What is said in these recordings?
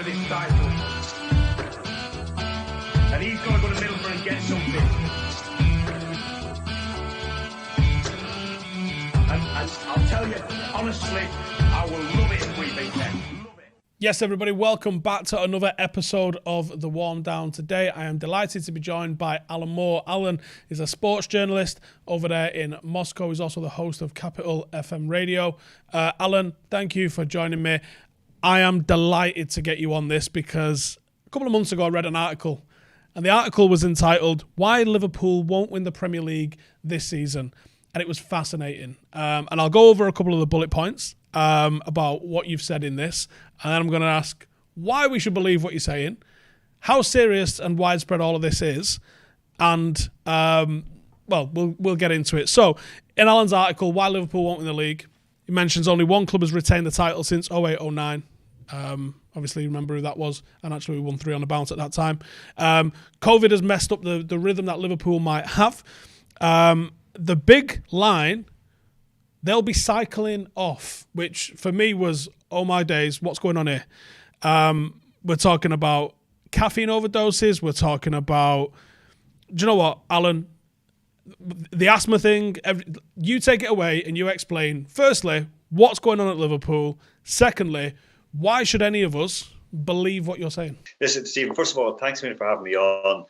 this title. And he's got to go to Middlesbrough and get something. And I'll tell you, honestly, I will love it if we beat them. Yes, everybody, welcome back to another episode of The Warm Down. Today, I am delighted to be joined by Alan Moore. Alan is a sports journalist over there in Moscow. He's also the host of Capital FM Radio. Alan, thank you for joining me. I am delighted to get you on this because a couple of months ago, I read an article, and the article was entitled, "Why Liverpool Won't Win the Premier League This Season." And it was fascinating. And I'll go over a couple of the bullet points about what you've said in this. And then I'm going to ask why we should believe what you're saying, how serious and widespread all of this is, and, we'll get into it. So, in Alan's article, Why Liverpool Won't Win the League, he mentions only one club has retained the title since 08-09. Obviously, remember who that was, and actually we won 3 on the bounce at that time. COVID has messed up the rhythm that Liverpool might have. The big line, they'll be cycling off, which for me was, oh my days, what's going on here? We're talking about caffeine overdoses. We're talking about, do you know what, Alan? The asthma thing, you take it away and you explain, firstly, what's going on at Liverpool? Secondly, why should any of us believe what you're saying? Listen, Stephen, first of all, thanks a million for having me on.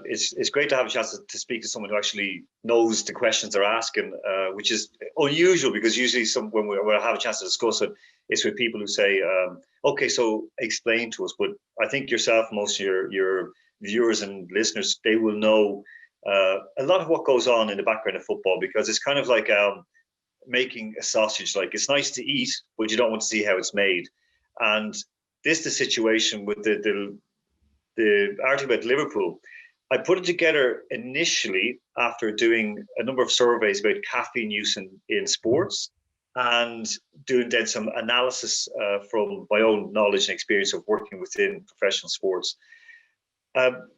It's great to have a chance to speak to someone who actually knows the questions they're asking, which is unusual because usually when we have a chance to discuss it, it's with people who say, okay, so explain to us. But I think yourself, most of your viewers and listeners, they will know a lot of what goes on in the background of football, because it's kind of like making a sausage. Like, it's nice to eat, but you don't want to see how it's made. And this is the situation with the article about Liverpool. I put it together initially after doing a number of surveys about caffeine use in sports and doing then some analysis from my own knowledge and experience of working within professional sports.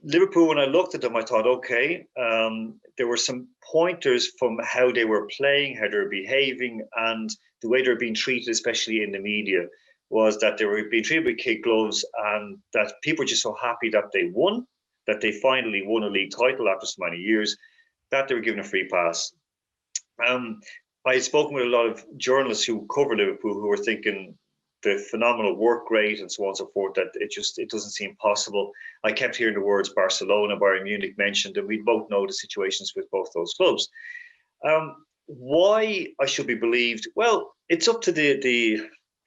Liverpool, when I looked at them, I thought, okay, there were some pointers from how they were playing, how they were behaving, and the way they were being treated, especially in the media, was that they were being treated with kid gloves, and that people were just so happy that they won, that they finally won a league title after so many years, that they were given a free pass. I had spoken with a lot of journalists who cover Liverpool who were thinking the phenomenal work rate and so on and so forth, that it doesn't seem possible. I kept hearing the words Barcelona, Bayern Munich mentioned, and we both know the situations with both those clubs. Why I should be believed? Well, it's up to the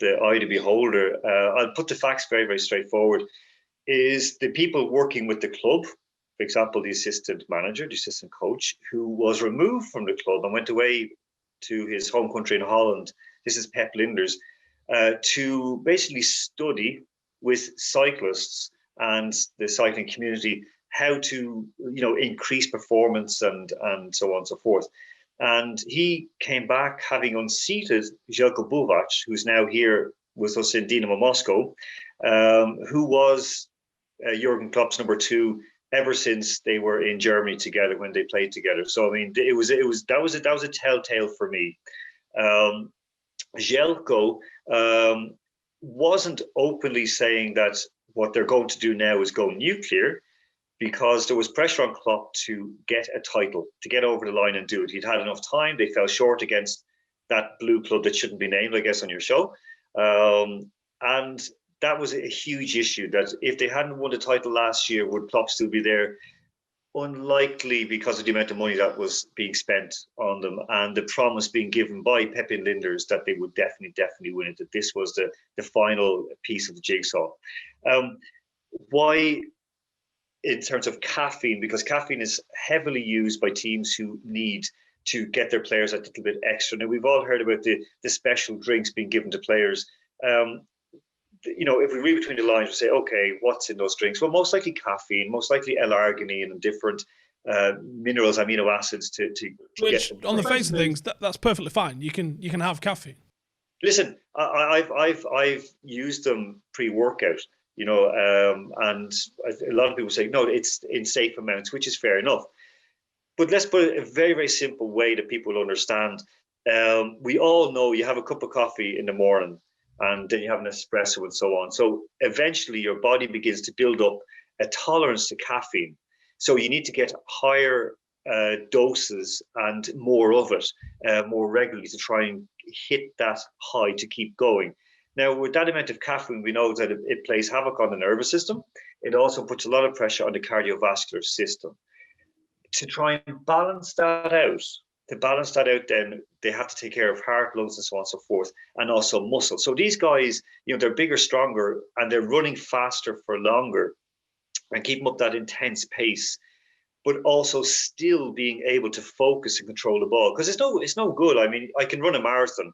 eye of the beholder. I'll put the facts very, very straightforward. Is the people working with the club, for example, the assistant manager, the assistant coach, who was removed from the club and went away to his home country in Holland. This is Pep Linders, to basically study with cyclists and the cycling community how to, increase performance and so on and so forth. And he came back having unseated Željko Buvac, who's now here with us in Dinamo Moscow, who was Jurgen Klopp's number 2 ever since they were in Germany together when they played together. So I mean, that was a telltale for me. Željko wasn't openly saying that what they're going to do now is go nuclear, because there was pressure on Klopp to get a title, to get over the line and do it. He'd had enough time. They fell short against that blue club that shouldn't be named, I guess, on your show. And that was a huge issue, that if they hadn't won the title last year, would Klopp still be there? Unlikely, because of the amount of money that was being spent on them and the promise being given by Pep and Linders that they would definitely win it, that this was the final piece of the jigsaw. Why? In terms of caffeine, because caffeine is heavily used by teams who need to get their players a little bit extra. Now, we've all heard about the special drinks being given to players. If we read between the lines, we say, okay, what's in those drinks? Well, most likely caffeine, most likely L-arginine and different minerals, amino acids to which, get them. On the face of things, that's perfectly fine. You can have caffeine. Listen, I've used them pre-workout. And a lot of people say, no, it's in safe amounts, which is fair enough. But let's put it a very, very simple way that people understand. We all know you have a cup of coffee in the morning and then you have an espresso and so on. So eventually your body begins to build up a tolerance to caffeine. So you need to get higher doses and more of it more regularly to try and hit that high to keep going. Now, with that amount of caffeine, we know that it plays havoc on the nervous system. It also puts a lot of pressure on the cardiovascular system. To try and balance that out, then they have to take care of heart, lungs, and so on and so forth, and also muscle. So these guys, they're bigger, stronger, and they're running faster for longer and keeping up that intense pace, but also still being able to focus and control the ball. Because it's no good. I mean, I can run a marathon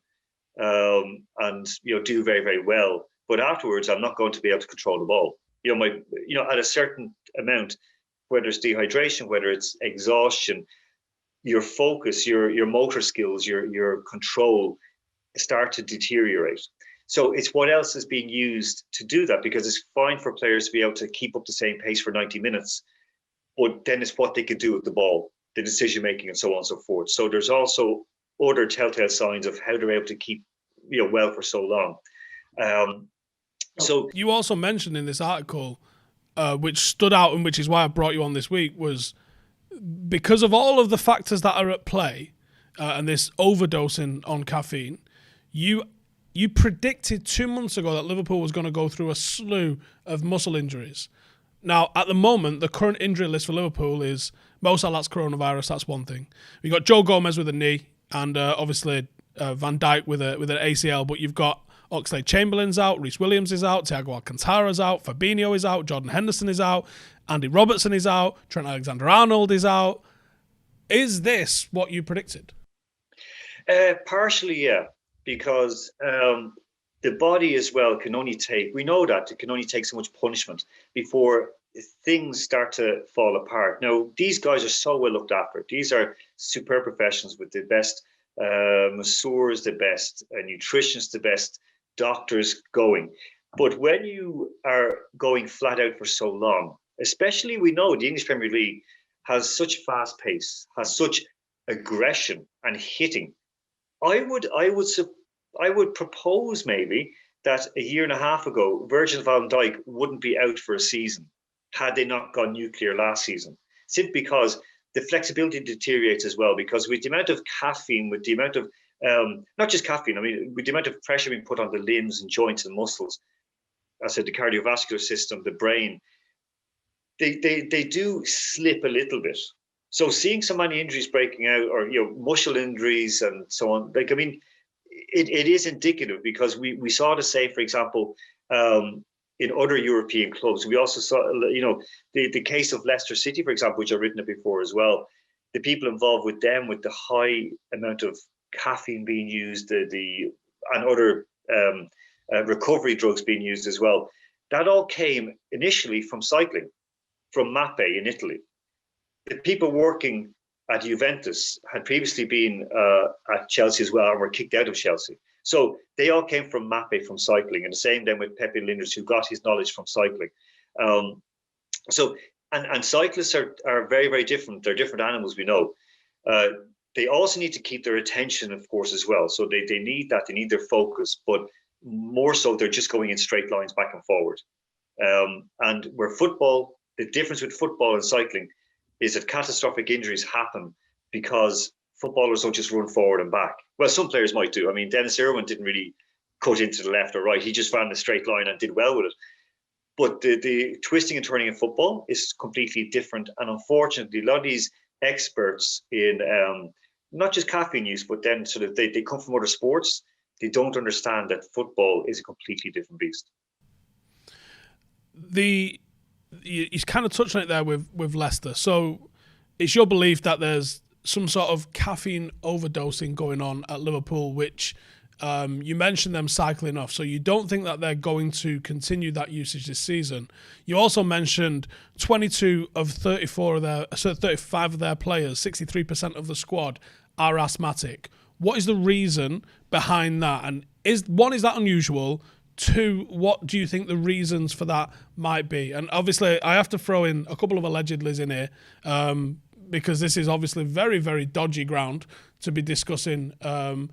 and do very, very well, but afterwards I'm not going to be able to control the ball. At a certain amount, whether it's dehydration, whether it's exhaustion, your focus, your motor skills, your control start to deteriorate. So it's what else is being used to do that, because it's fine for players to be able to keep up the same pace for 90 minutes, but then it's what they could do with the ball, the decision making, and so on and so forth. So there's also other telltale signs of how they're able to keep well for so long. So you also mentioned in this article, which stood out and which is why I brought you on this week, was because of all of the factors that are at play and this overdosing on caffeine, you predicted 2 months ago that Liverpool was going to go through a slew of muscle injuries. Now, at the moment, the current injury list for Liverpool is Mo Salah's coronavirus. That's one thing. We've got Joe Gomez with a knee, and obviously Van Dijk with an ACL. But you've got Oxlade-Chamberlain's out, Reece Williams is out, Thiago Alcantara's out, Fabinho is out, Jordan Henderson is out, Andy Robertson is out, Trent Alexander-Arnold is out. Is this what you predicted? Partially, yeah, because the body as well we know that it can only take so much punishment before things start to fall apart. Now, these guys are so well looked after. These are superb professionals with the best masseurs, the best nutritionists, the best doctors going. But when you are going flat out for so long, especially we know the English Premier League has such fast pace, has such aggression and hitting. I would propose maybe that a year and a half ago, Virgil van Dijk wouldn't be out for a season had they not gone nuclear last season, simply because the flexibility deteriorates as well, because with the amount of caffeine, with the amount of, not just caffeine, I mean, with the amount of pressure being put on the limbs and joints and muscles, I said the cardiovascular system, the brain, they do slip a little bit. So seeing so many injuries breaking out, or muscle injuries and so on, it is indicative, because we saw the same, for example, in other European clubs. We also saw, the case of Leicester City, for example, which I've written it before as well. The people involved with them, with the high amount of caffeine being used, and other recovery drugs being used as well. That all came initially from cycling, from Mappe in Italy. The people working at Juventus had previously been at Chelsea as well and were kicked out of Chelsea. So they all came from Mappe, from cycling, and the same then with Pepe Linders, who got his knowledge from cycling. And cyclists are very, very different. They're different animals, we know. They also need to keep their attention, of course, as well. So they need that, they need their focus, but more so they're just going in straight lines back and forward. And where the difference with football and cycling is that catastrophic injuries happen because footballers don't just run forward and back. Well, some players might do. I mean, Dennis Irwin didn't really cut into the left or right. He just ran a straight line and did well with it. But the twisting and turning in football is completely different. And unfortunately, a lot of these experts in not just caffeine use, but then sort of they come from other sports. They don't understand that football is a completely different beast. You kind of touched on it there with Leicester. So it's your belief that there's some sort of caffeine overdosing going on at Liverpool, which you mentioned them cycling off. So you don't think that they're going to continue that usage this season. You also mentioned 22 of 35 of their players, 63% of the squad, are asthmatic. What is the reason behind that? And is that unusual? 2, what do you think the reasons for that might be? And obviously, I have to throw in a couple of allegedlys in here, because this is obviously very, very dodgy ground to be discussing. And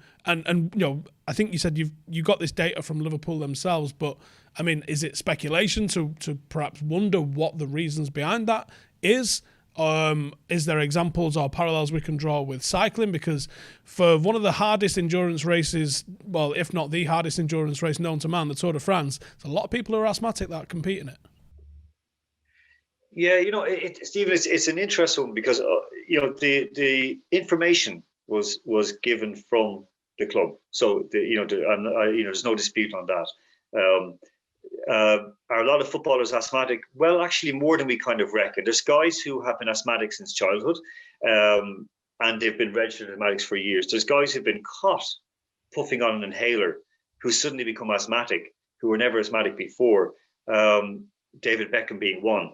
I think you said you got this data from Liverpool themselves, but I mean, is it speculation to perhaps wonder what the reasons behind that is? Is there examples or parallels we can draw with cycling? Because for one of the hardest endurance races, well, if not the hardest endurance race known to man, the Tour de France, there's a lot of people who are asthmatic that compete in it. Yeah, Stephen, it's an interesting one because the information was given from the club, so there's no dispute on that. Are a lot of footballers asthmatic? Well, actually, more than we kind of reckon. There's guys who have been asthmatic since childhood, and they've been registered asthmatics for years. There's guys who've been caught puffing on an inhaler who suddenly become asthmatic, who were never asthmatic before. David Beckham being one,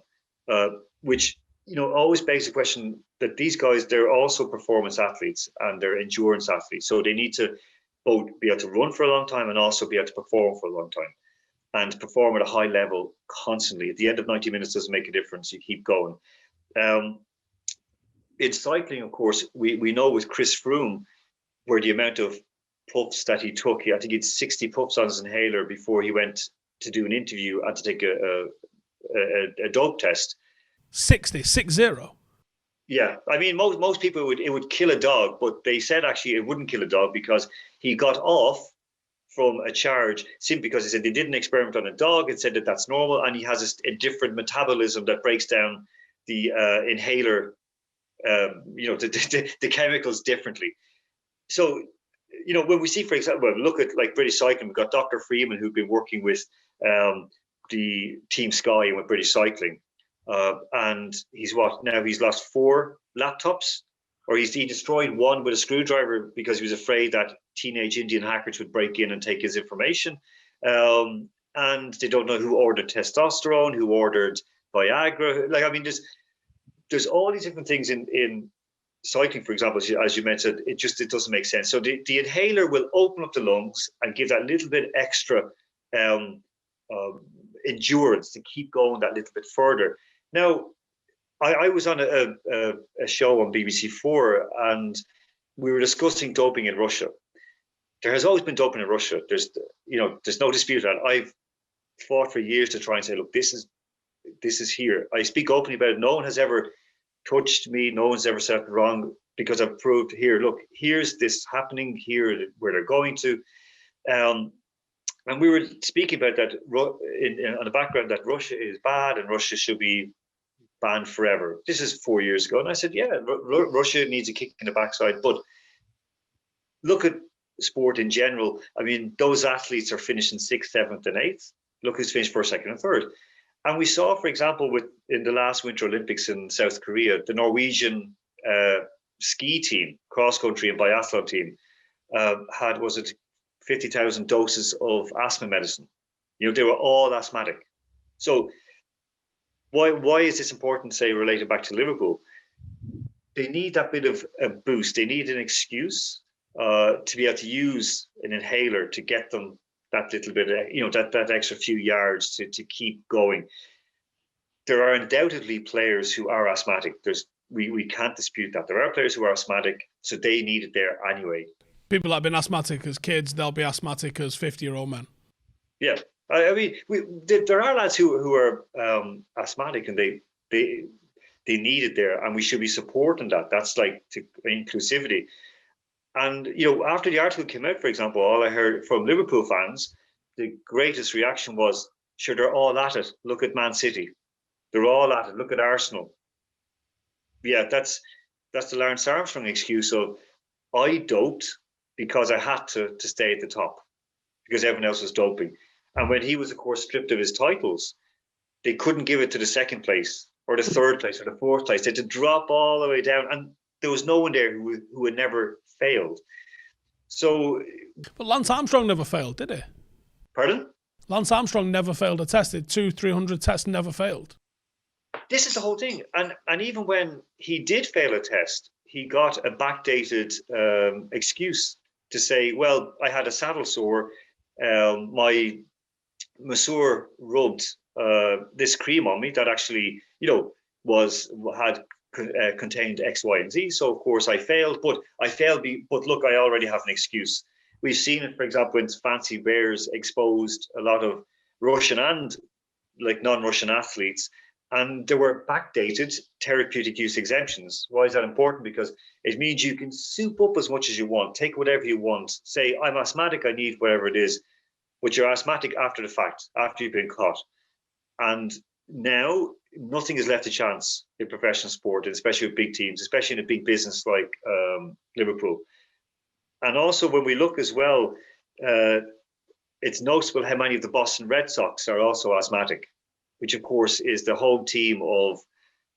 which always begs the question that these guys, they're also performance athletes and they're endurance athletes, so they need to both be able to run for a long time and also be able to perform for a long time. And perform at a high level constantly. At the end of 90 minutes doesn't make a difference. You keep going. In cycling, of course, we know with Chris Froome, where the amount of puffs that he took, I think he had 60 puffs on his inhaler before he went to do an interview and to take a dope test. 60. Yeah, I mean, most people it would kill a dog, but they said actually it wouldn't kill a dog because he got off from a charge simply because he said they didn't experiment on a dog. It said that that's normal, and he has a different metabolism that breaks down the inhaler, the chemicals differently. So, when we see, for example, look at like British cycling, we've got Dr. Freeman who've been working with the Team Sky and with British Cycling, and he's lost 4 laptops. Or he destroyed one with a screwdriver because he was afraid that teenage Indian hackers would break in and take his information. And they don't know who ordered testosterone, who ordered Viagra. Like, I mean, there's all these different things in cycling, for example, as you mentioned. It doesn't make sense. So the inhaler will open up the lungs and give that little bit extra endurance to keep going that little bit further. Now, I was on a show on BBC4 and we were discussing doping in Russia. There has always been doping in Russia. There's no dispute that. I've fought for years to try and say, look, this is here. I speak openly about it. No one has ever touched me. No one's ever said wrong because I've proved here, look, here's this happening here where they're going to. And we were speaking about that on the background that Russia is bad and Russia should be banned forever. This is 4 years ago. And I said, yeah, Russia needs a kick in the backside. But look at sport in general. I mean, those athletes are finishing 6th, 7th, and 8th. Look who's finished 1st, 2nd, and 3rd. And we saw, for example, in the last Winter Olympics in South Korea, the Norwegian ski team, cross-country and biathlon team, had, 50,000 doses of asthma medicine. They were all asthmatic. So why is this important to say related back to Liverpool? They need that bit of a boost. They need an excuse to be able to use an inhaler to get them that little bit, that extra few yards to keep going. There are undoubtedly players who are asthmatic. We can't dispute that. There are players who are asthmatic, so they need it there anyway. People that have been asthmatic as kids, they'll be asthmatic as 50-year-old men. Yeah. I mean, there are lads who are asthmatic and they need it there, and we should be supporting that. That's like inclusivity. And after the article came out, for example, all I heard from Liverpool fans, the greatest reaction was, "Sure, they're all at it. Look at Man City. They're all at it. Look at Arsenal." Yeah, that's the Lawrence Armstrong excuse of, I doped because I had to stay at the top because everyone else was doping. And when he was, of course, stripped of his titles, they couldn't give it to the 2nd place or the 3rd place or the 4th place. They had to drop all the way down. And there was no one there who had never failed. So, but Lance Armstrong never failed, did he? Pardon? Lance Armstrong never failed a test. 200-300 tests, never failed. This is the whole thing. And even when he did fail a test, he got a backdated excuse to say, well, I had a saddle sore. My masseur rubbed this cream on me that actually, had contained X, Y, and Z. So of course I failed, but but look, I already have an excuse. We've seen it, for example, when Fancy Bears exposed a lot of Russian and like non-Russian athletes, and there were backdated therapeutic use exemptions. Why is that important? Because it means you can soup up as much as you want, take whatever you want, say, I'm asthmatic, I need whatever it is, but you're asthmatic after the fact, after you've been caught. And now nothing is left to chance in professional sport, and especially with big teams, especially in a big business like Liverpool. And also when we look as well, it's noticeable how many of the Boston Red Sox are also asthmatic, which of course is the home team of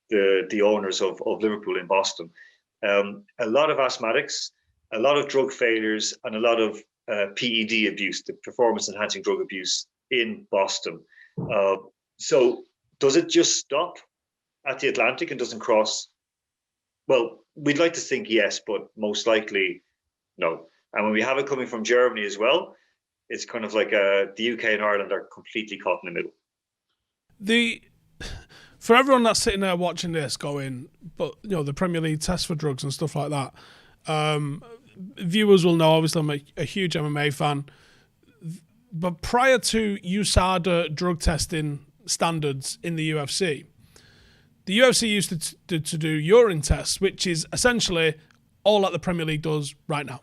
the owners of Liverpool in Boston. A lot of asthmatics, a lot of drug failures, and a lot of PED abuse, the performance enhancing drug abuse in Boston. So does it just stop at the Atlantic and doesn't cross? Well, we'd like to think yes, but most likely no. And when we have it coming from Germany as well, it's kind of like the UK and Ireland are completely caught in the middle. For everyone that's sitting there watching this going, but the Premier League tests for drugs and stuff like that, viewers will know, obviously I'm a huge MMA fan, but prior to USADA drug testing standards in the UFC used to do urine tests, which is essentially all that the Premier League does right now.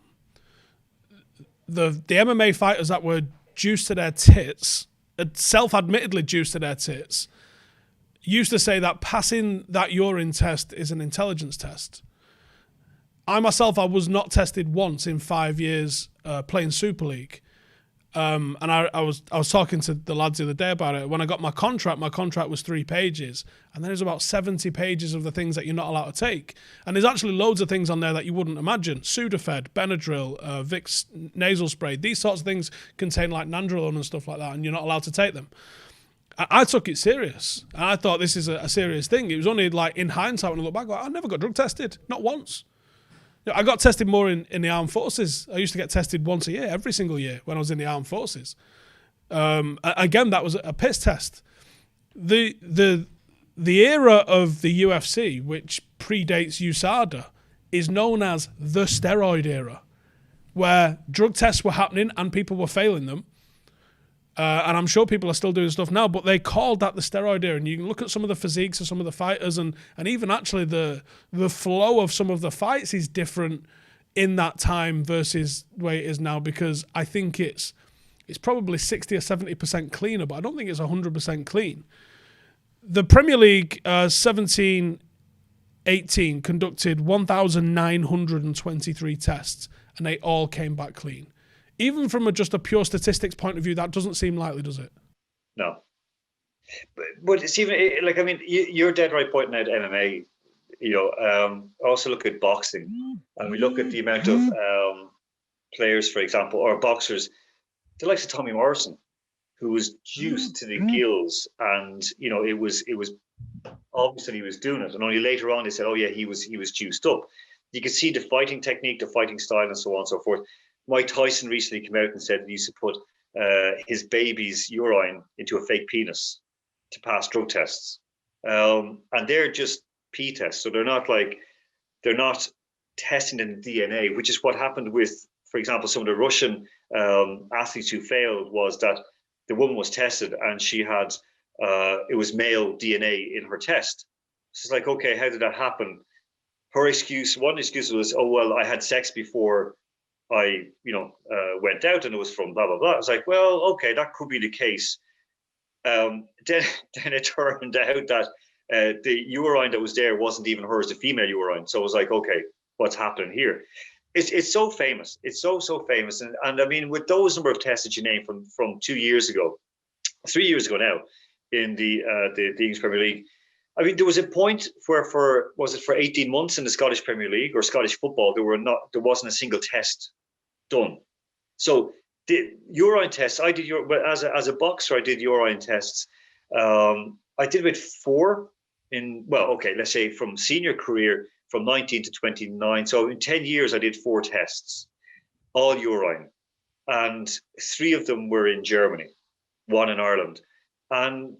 The MMA fighters that were juiced to their tits, self-admittedly juiced to their tits, used to say that passing that urine test is an intelligence test. I was not tested once in 5 years playing Super League. And I was talking to the lads the other day about it. When I got my contract was 3 pages, and then there's about 70 pages of the things that you're not allowed to take. And there's actually loads of things on there that you wouldn't imagine: Sudafed, Benadryl, Vicks nasal spray. These sorts of things contain like nandrolone and stuff like that, and you're not allowed to take them. I took it serious, and I thought this is a serious thing. It was only like in hindsight when I look back, I never got drug tested, not once. I got tested more in the armed forces. I used to get tested once a year, every single year when I was in the armed forces. Again, that was a piss test. The era of the UFC, which predates USADA, is known as the steroid era, where drug tests were happening and people were failing them. And I'm sure people are still doing stuff now, but they called that the steroid era. And you can look at some of the physiques of some of the fighters, and even actually the flow of some of the fights is different in that time versus the way it is now, because I think it's probably 60 or 70% cleaner, but I don't think it's 100% clean. The Premier League 17-18 conducted 1,923 tests, and they all came back clean. Even from just a pure statistics point of view, that doesn't seem likely, does it? No. But Stephen, you're dead right pointing out MMA. Also look at boxing, and we look at the amount of players, for example, or boxers, the likes of Tommy Morrison, who was juiced to the gills, and it was obvious that he was doing it, and only later on they said, oh yeah, he was juiced up. You could see the fighting technique, the fighting style, and so on and so forth. Mike Tyson recently came out and said that he used to put his baby's urine into a fake penis to pass drug tests. And they're just pee tests. So they're not testing the DNA, which is what happened with, for example, some of the Russian athletes who failed, was that the woman was tested and she had, it was male DNA in her test. So it's like, okay, how did that happen? One excuse was, oh, well, I had sex before I, went out, and it was from blah, blah, blah. I was like, well, okay, that could be the case. Then it turned out that the urine that was there wasn't even hers, the female urine. So I was like, okay, what's happening here? It's so famous. It's so famous. And I mean, with those number of tests that you named from 2 years ago, 3 years ago now, in the English Premier League, I mean, there was a point where for 18 months in the Scottish Premier League or Scottish football, there wasn't a single test done. So the urine tests, I did as a boxer, I did urine tests. I did about 4 let's say from senior career from 19 to 29. So in 10 years, I did 4 tests, all urine, and 3 of them were in Germany, 1 in Ireland. And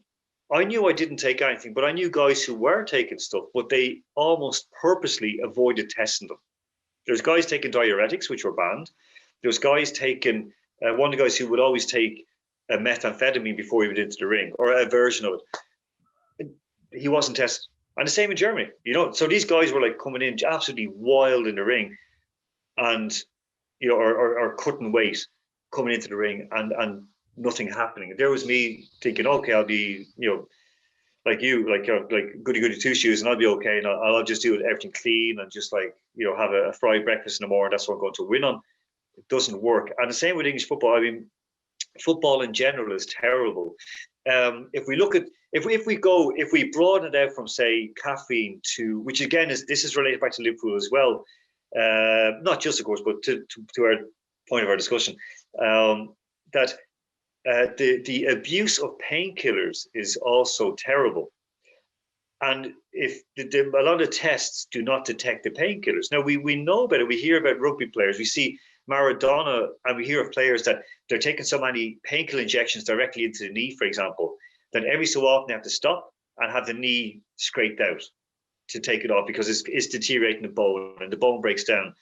I knew I didn't take anything, but I knew guys who were taking stuff, but they almost purposely avoided testing them. There's guys taking diuretics, which were banned. There's guys taking, one of the guys who would always take a methamphetamine before he went into the ring, or a version of it. He wasn't tested. And the same in Germany, So these guys were like coming in absolutely wild in the ring, and or cutting weight coming into the ring, and nothing happening. There was me thinking, okay, I'll be, like goody two shoes, and I'll be okay, and I'll just do everything clean and just have a fried breakfast in the morning. That's what I'm going to win on. It doesn't work. And the same with English football. I mean, football in general is terrible. If we broaden it out from, say, caffeine to, which again this is related back to Liverpool as well, not just of course, but to our point of our discussion, that the abuse of painkillers is also terrible. And if a lot of tests do not detect the painkillers. Now we know about it. We hear about rugby players. We see Maradona, and we hear of players that they're taking so many painkiller injections directly into the knee, for example, that every so often they have to stop and have the knee scraped out to take it off because it's deteriorating the bone, and the bone breaks down.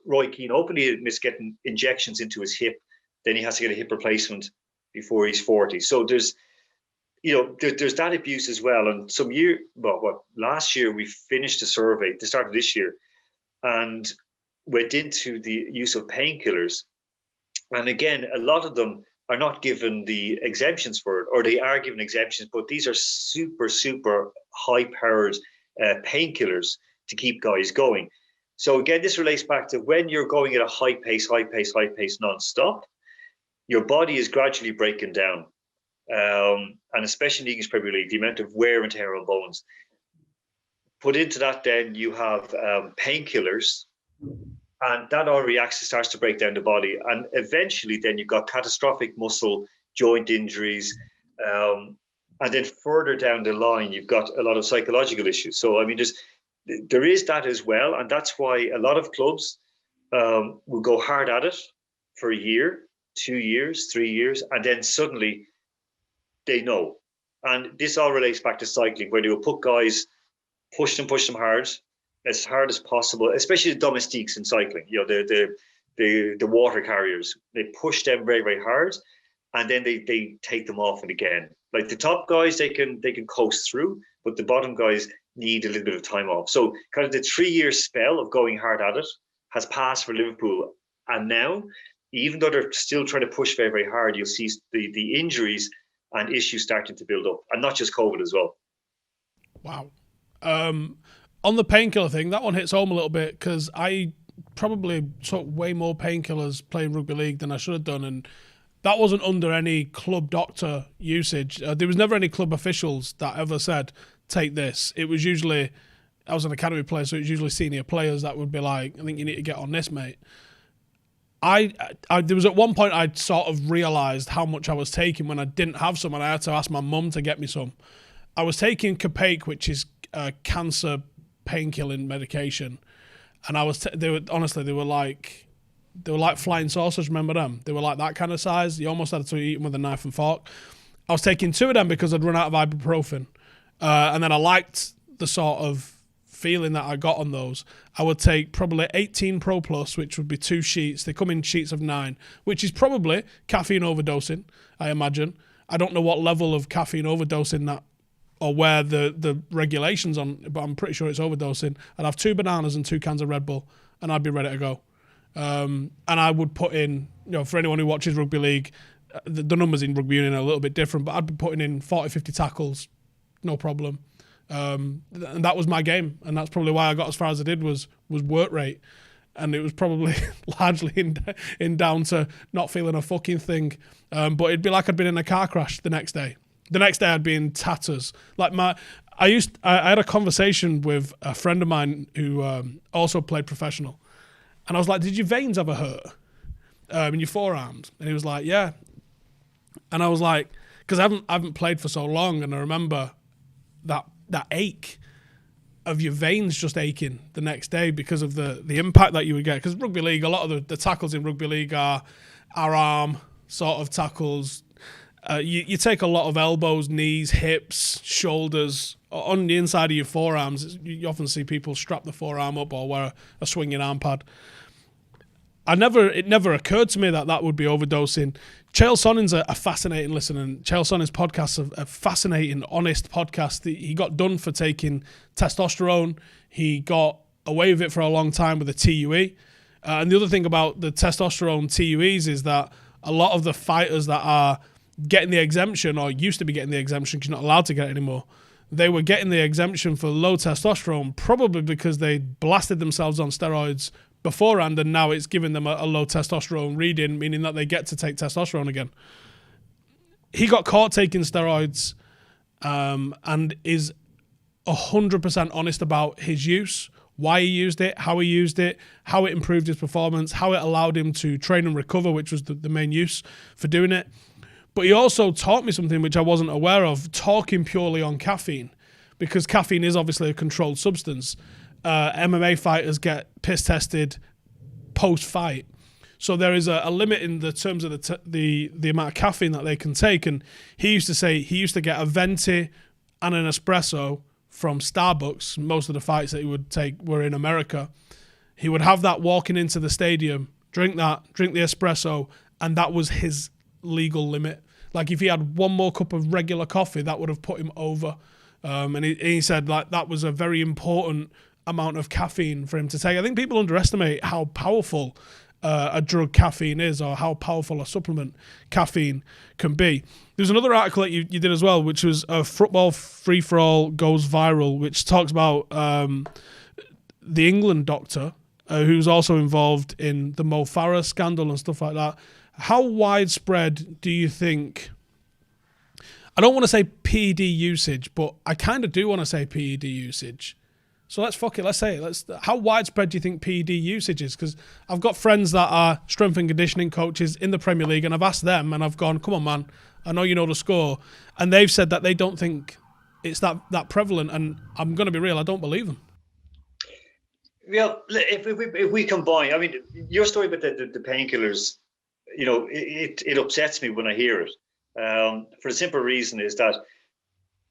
Roy Keane openly admits getting injections into his hip, then he has to get a hip replacement before he's 40. So there's that abuse as well. And last year we finished a survey, the start of this year, and went into the use of painkillers. And again, a lot of them are not given the exemptions for it, or they are given exemptions, but these are super, super high-powered painkillers to keep guys going. So again, this relates back to when you're going at a high pace, non-stop, your body is gradually breaking down. And especially in the English Premier League, the amount of wear and tear on bones. Put into that, then you have painkillers, and that already actually starts to break down the body. And eventually, then you've got catastrophic muscle, joint injuries. And then further down the line, you've got a lot of psychological issues. So, I mean, there is that as well. And that's why a lot of clubs will go hard at it for a year, 2 years, 3 years, and then suddenly they know. And this all relates back to cycling, where they will put guys, push them hard as possible, especially the domestiques in cycling, the water carriers. They push them very, very hard, and then they take them off and again. Like the top guys, they can coast through, but the bottom guys need a little bit of time off. So kind of the 3-year spell of going hard at it has passed for Liverpool. And now, even though they're still trying to push very, very hard, you'll see the injuries and issues starting to build up, and not just COVID as well. Wow. On the painkiller thing, that one hits home a little bit, because I probably took way more painkillers playing rugby league than I should have done, and that wasn't under any club doctor usage. There was never any club officials that ever said, take this. It was usually, I was an academy player, so it was usually senior players that would be like, I think you need to get on this, mate. There was at one point I sort of realised how much I was taking when I didn't have some, and I had to ask my mum to get me some. I was taking Capac, which is cancer painkilling medication, and they were like flying saucers. Remember them? They were like that kind of size. You almost had to eat them with a knife and fork. I was taking 2 of them because I'd run out of ibuprofen, and then I liked the sort of feeling that I got on those. I would take probably 18 Pro Plus, which would be 2 sheets. They come in sheets of 9, which is probably caffeine overdosing, I imagine. I don't know what level of caffeine overdosing that, or where the regulations on, but I'm pretty sure it's overdosing. I'd have 2 bananas and 2 cans of Red Bull, and I'd be ready to go. And I would put in, for anyone who watches rugby league, the numbers in rugby union are a little bit different, but I'd be putting in 40, 50 tackles, no problem. And that was my game, and that's probably why I got as far as I did was work rate, and it was probably largely in down to not feeling a fucking thing. But it'd be like I'd been in a car crash the next day. The next day I'd be in tatters. Like I had a conversation with a friend of mine who also played professional, and I was like, "Did your veins ever hurt in your forearms?" And he was like, "Yeah." And I was like, because I haven't played for so long, and I remember that ache of your veins just aching the next day because of the impact that you would get. Because rugby league, a lot of the tackles in rugby league are arm sort of tackles. You take a lot of elbows, knees, hips, shoulders on the inside of your forearms. You often see people strap the forearm up or wear a swinging arm pad. It never occurred to me that would be overdosing. Chael Sonnen's a fascinating listen, and Chael Sonnen's podcast is a fascinating, honest podcast. He got done for taking testosterone. He got away with it for a long time with a TUE. And the other thing about the testosterone TUEs is that a lot of the fighters that are getting the exemption, or used to be getting the exemption because you're not allowed to get it anymore, they were getting the exemption for low testosterone probably because they blasted themselves on steroids beforehand, and now it's giving them a low testosterone reading, meaning that they get to take testosterone again. He got caught taking steroids and is 100% honest about his use, why he used it, how it improved his performance, how it allowed him to train and recover, which was the main use for doing it. But he also taught me something which I wasn't aware of, talking purely on caffeine, because caffeine is obviously a controlled substance. MMA fighters get piss tested post-fight. So there is a limit in the terms of the amount of caffeine that they can take. And he used to say he used to get a venti and an espresso from Starbucks. Most of the fights that he would take were in America. He would have that walking into the stadium, drink the espresso, and that was his legal limit. Like if he had one more cup of regular coffee, that would have put him over. And he said like that was a very important amount of caffeine for him to take. I think people underestimate how powerful a drug caffeine is, or how powerful a supplement caffeine can be. There's another article that you did as well, which was a football free-for-all goes viral, which talks about the England doctor who's also involved in the Mo Farah scandal and stuff like that. How widespread do you think, I don't want to say PED usage, but I kind of do want to say PED usage. So let's say it. How widespread do you think PED usage is? Because I've got friends that are strength and conditioning coaches in the Premier League, and I've asked them, and I've gone, come on, man, I know you know the score. And they've said that they don't think it's that prevalent, and I'm going to be real, I don't believe them. Well, if we combine, I mean, your story about the painkillers, you know, it upsets me when I hear it. For the simple reason is that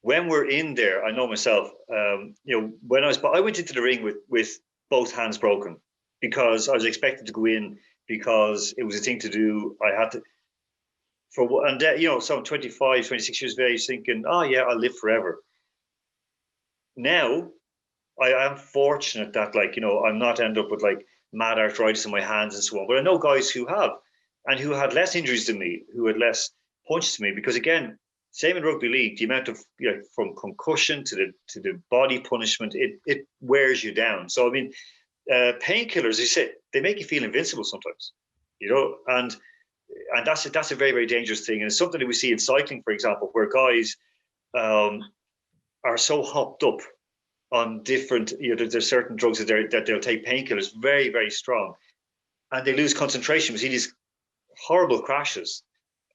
when we're in there, I know myself, you know, I went into the ring with both hands broken because I was expected to go in because it was a thing to do. I had to, you know, so I'm 25, 26 years of age thinking, oh yeah, I'll live forever. Now, I am fortunate that, like, you know, I'm not end up with like mad arthritis in my hands and so on. But I know guys who have, and who had less injuries than me, who had less punches than me, because again, same in rugby league, the amount of, you know, from concussion to the body punishment, it wears you down. So I mean, painkillers, you say, they make you feel invincible sometimes, you know, and that's a very, very dangerous thing. And it's something that we see in cycling, for example, where guys are so hopped up on different, you know, there's certain drugs that they'll take, painkillers, very, very strong, and they lose concentration. We see these horrible crashes,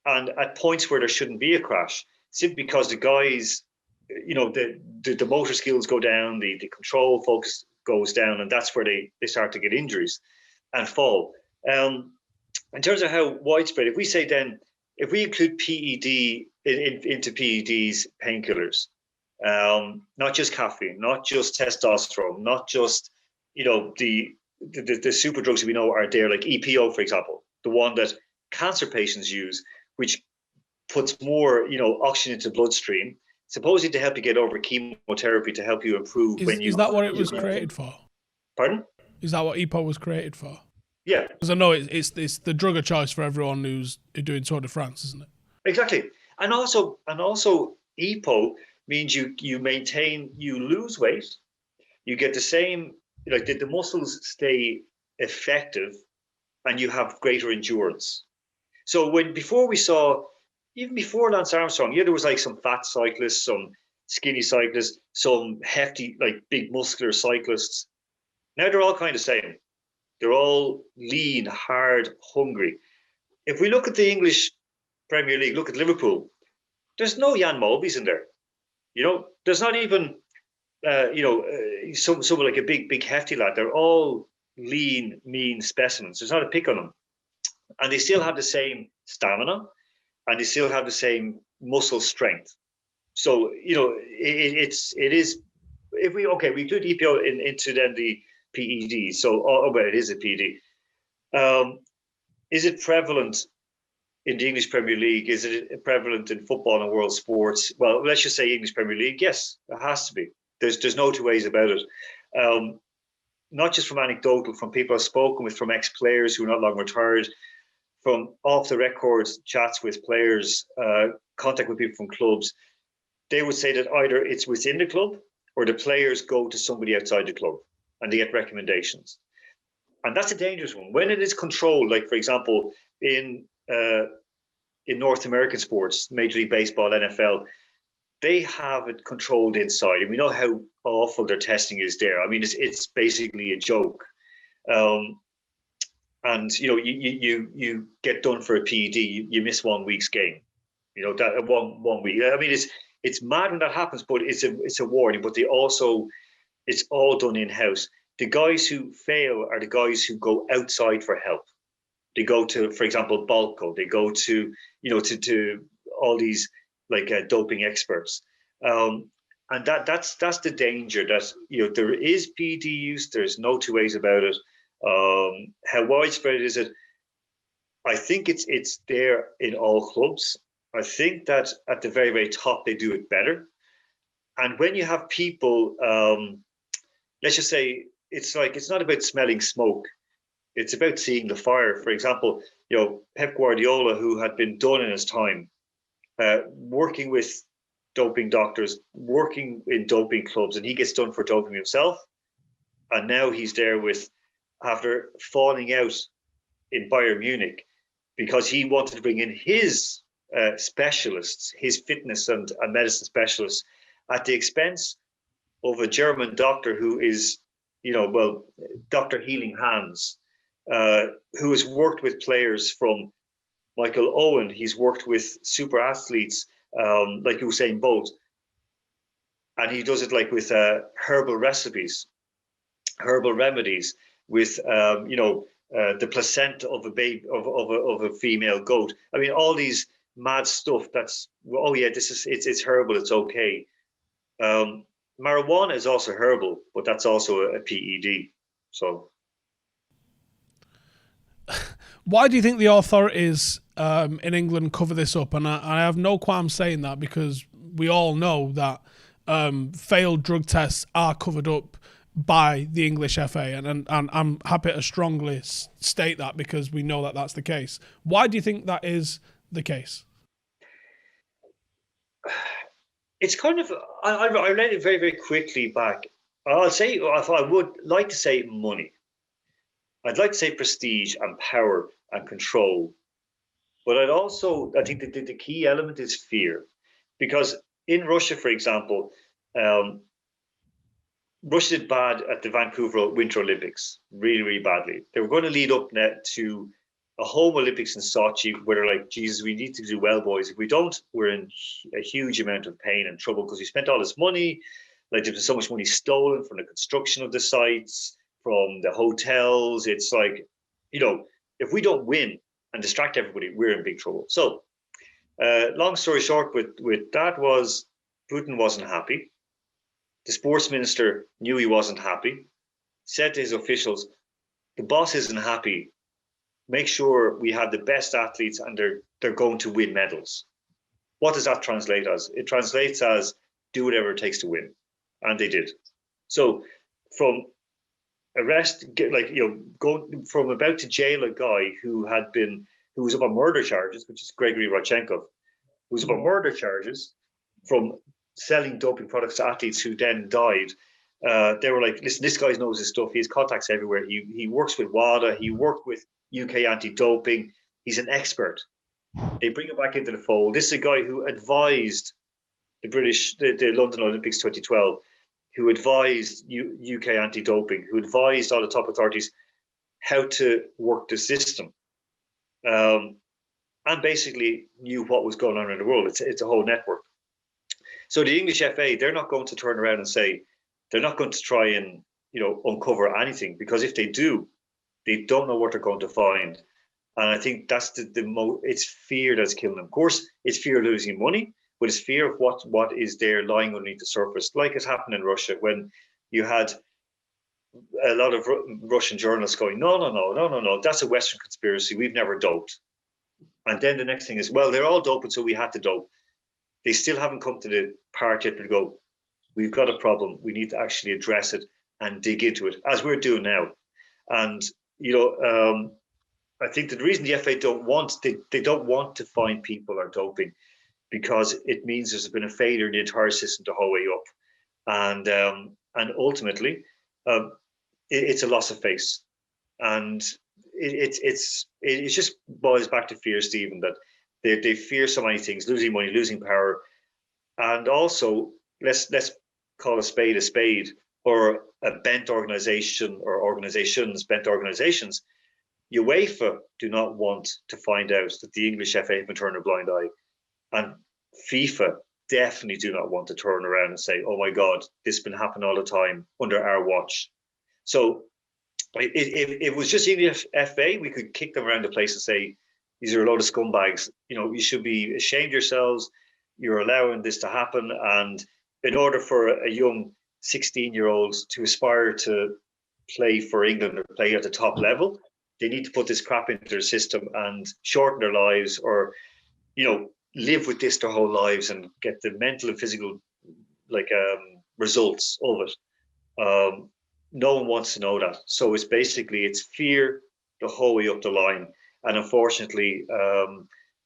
and at points where there shouldn't be a crash, simply because the guys, you know, the motor skills go down, the control focus goes down, and that's where they start to get injuries and fall. In terms of how widespread, if we say then, if we include PED into PEDs, painkillers, not just caffeine, not just testosterone, not just, you know, the super drugs that we know are there, like EPO, for example, the one that cancer patients use, which puts more, you know, oxygen into the bloodstream, supposedly to help you get over chemotherapy, to help you improve Is that what it was created for? Pardon? Is that what EPO was created for? Yeah. Because I know it's the drug of choice for everyone who's doing Tour de France, isn't it? Exactly. And also EPO means you lose weight, you get the same, like the muscles stay effective, and you have greater endurance. So even before Lance Armstrong, yeah, there was like some fat cyclists, some skinny cyclists, some hefty, like big muscular cyclists. Now they're all kind of the same. They're all lean, hard, hungry. If we look at the English Premier League, look at Liverpool, there's no Jan Mulvies in there. You know, there's not even, someone like a big hefty lad. They're all lean, mean specimens. There's not a pick on them. And they still have the same stamina. and they still have the same muscle strength. So it is. If we include EPO into then the PED. So well, it is a PED. Is it prevalent in the English Premier League? Is it prevalent in football and world sports? Well, let's just say English Premier League. Yes, it has to be. There's no two ways about it. Not just from anecdotal, from people I've spoken with, from ex-players who are not long retired, from off-the-record chats with players, contact with people from clubs. They would say that either it's within the club or the players go to somebody outside the club and they get recommendations. And that's a dangerous one. When it is controlled, like, for example, in North American sports, Major League Baseball, NFL, they have it controlled inside. And we know how awful their testing is there. I mean, it's basically a joke. And, you get done for a PED, you miss 1 week's game. That one week. I mean, it's mad when that happens, but it's a warning. But it's all done in-house. The guys who fail are the guys who go outside for help. They go to, for example, Balco. They go to, to all these like doping experts. And that's the danger that, there is PED use. There's no two ways about it. How widespread is it? I think it's there in all clubs. I think that at the very, very top, they do it better. And when you have people, let's just say, it's not about smelling smoke. It's about seeing the fire. For example, Pep Guardiola, who had been done in his time, working with doping doctors, working in doping clubs, and he gets done for doping himself. And now he's there after falling out in Bayern Munich, because he wanted to bring in his specialists, his fitness and medicine specialists, at the expense of a German doctor who is, Dr. Healing Hands, who has worked with players from Michael Owen. He's worked with super athletes like Usain Bolt, and he does it like with herbal recipes, herbal remedies, with the placenta of a baby of a female goat. I mean, all these mad stuff. That's it's herbal. It's okay. Marijuana is also herbal, but that's also a PED. So, why do you think the authorities in England cover this up? And I have no qualms saying that, because we all know that failed drug tests are covered up by the English FA, and I'm happy to strongly state that, because we know that that's the case. Why do you think that is the case? It's kind of, I read it very, very quickly back. I'll say, if I would like to say money, I'd like to say prestige and power and control. But I think that the key element is fear. Because in Russia, for example, Russia did bad at the Vancouver Winter Olympics, really, really badly. They were going to lead up to a home Olympics in Sochi, where they're like, Jesus, we need to do well, boys. If we don't, we're in a huge amount of pain and trouble, because we spent all this money. Like, there was so much money stolen from the construction of the sites, from the hotels. It's like, if we don't win and distract everybody, we're in big trouble. So, long story short, with that was, Putin wasn't happy. The sports minister knew he wasn't happy, said to his officials, the boss isn't happy. Make sure we have the best athletes and they're going to win medals. What does that translate as? It translates as, do whatever it takes to win. And they did. So from going from about to jail a guy who was up on murder charges, which is Gregory Rodchenkov, who was up on murder charges from selling doping products to athletes who then died. They were like, listen, this guy knows his stuff. He has contacts everywhere. He works with WADA. He worked with UK anti-doping. He's an expert. They bring him back into the fold. This is a guy who advised the London Olympics 2012, who advised UK anti-doping, who advised all the top authorities how to work the system, and basically knew what was going on in the world. It's a whole network. So the English FA, they're not going to turn around and say, they're not going to try and uncover anything, because if they do, they don't know what they're going to find. And I think that's it's fear that's killing them. Of course, it's fear of losing money, but it's fear of what is there lying underneath the surface, like it happened in Russia when you had a lot of Russian journalists going, no, that's a Western conspiracy. We've never doped. And then the next thing is, well, they're all doping, so we had to dope. They still haven't come to the part yet to go, we've got a problem. We need to actually address it and dig into it, as we're doing now. And, I think that the reason the FA they don't want to find people are doping, because it means there's been a failure in the entire system the whole way up. And ultimately, it's a loss of face. And it just boils back to fear, Stephen, that they fear so many things: losing money, losing power, and also let's call a spade, or a bent organization, or organizations, bent organizations. UEFA do not want to find out that the English FA have been turning a blind eye, and FIFA definitely do not want to turn around and say, "Oh my God, this has been happening all the time under our watch." So if it was just English FA, we could kick them around the place and say, these are a load of scumbags. You should be ashamed of yourselves. You're allowing this to happen. And in order for a young 16-year-old to aspire to play for England or play at the top level, they need to put this crap into their system and shorten their lives, or, live with this their whole lives and get the mental and physical results of it. No one wants to know that. So it's fear the whole way up the line. And unfortunately,